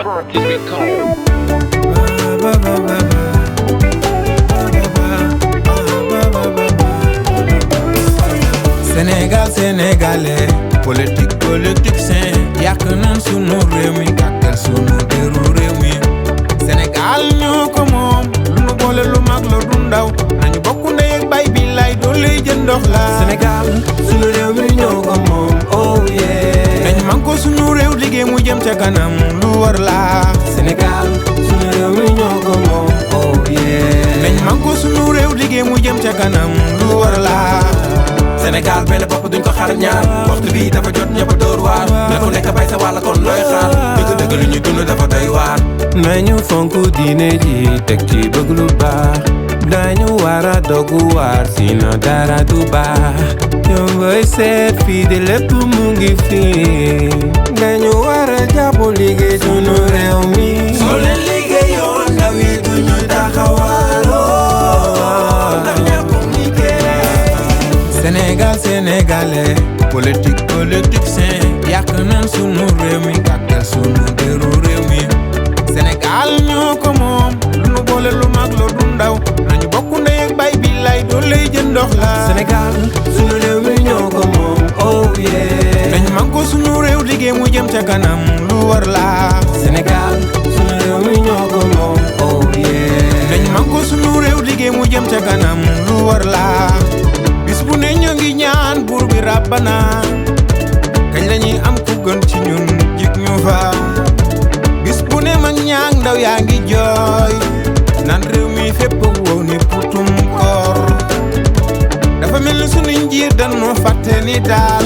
Turn this beat cold. Sénégal sénégalais politique politicien yàq nañ sunu réew mi gàkkal sunu deru réew mi Sénégal ñoo ko moom lu nu boole lu mag la du ndaw nañu bokk ndey ak bay bi lay doole jën ndox la Sénégal sunu réew mi ñoo ko moom oh yeah nañu man ko sunu réew liggéey mu jëm ca kanam lu war la Sénégal sunu réew mi ñoo ko moom oh yeah nañu man ko sunu réew liggéey mu jëm ca kanam lu war la Sénégal benn bopp duñ ko xar ñaar waxtu bi dafa jot ñëpp a dóor waar na ku nekk bay sa wàll kon looy xaar dëgg-dëgg lu ñu dund dafa doy waar nañu fonk diine ji teg ci bëgg lu baax dañu war a dogu waar sinon dara du baax yow ngay seet fii de lépp mu ngi fii dañu war a jàpp liggéey sunu réew mi soo leen liggéeyoon ndaw yi duñu taxawaaloo ndax ñàkkum liggéey Sénégal sénégalais politique politicien yàq nañ sunu réew mi gàkkal sunu deru réew mi Sénégal ñoo ko moom lu nu boole lu mag la du ndaw nañu bokk ndey ak bay bi lay doole jën ndox la Sénégal sunu réew mi ñoo ko moom oh yeah nañu man ko sunu réew liggéey mu jëm ca kanam lu war la Sénégal sunu réew mi ñoo ko moom oh yeah nañu man ko sunu réew liggéey mu jëm ca kanam lu war la bis bu ne ñoo ngi ñaan buur bi rabbana kañ la ñuy am ku gën ci ñun jig ñu fa bis bu ne mag ñaang ndaw yaa ngi jooy naan réew mi fépp wow ni putum koor dafa mel ni sunu njiit dañu fàtte ni daal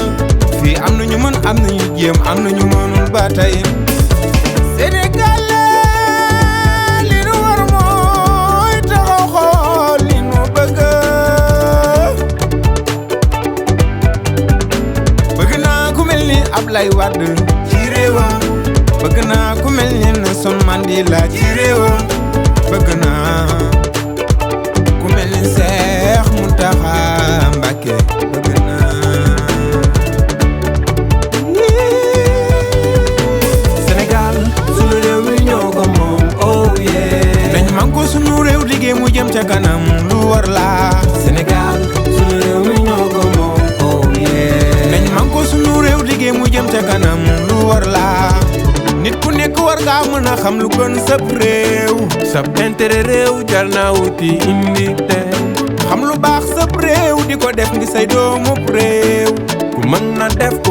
fii am na ñu mën am na ñu jéem am na ñu mënul ba tey Sénégal li nu war mooy taxaw xool li nu bëgg Ablaye Wade ci réewam bëgg naa ku mel ni Nelson Mandela ci réewam bëgg naa ku mel ni Cheikh Mountakha Mbacké bëgg naa Sénégal sunu réew mi ñoo ko moom oh yeah nañ man ko sunu réew liggéey mu jëm ca kanam lu war la Sénégal sunu réew mi ñoo ko moom oh yeah nañ man ko sunu réew liggéey mu jëm ca kanam lu war la nit ku nekk war ngaa mën a xam lu gën sab réew sab intérêt réew jar naa wuti indi tey xam lu baax sab réew di ko def ngi say doomu réew ku mën na def ku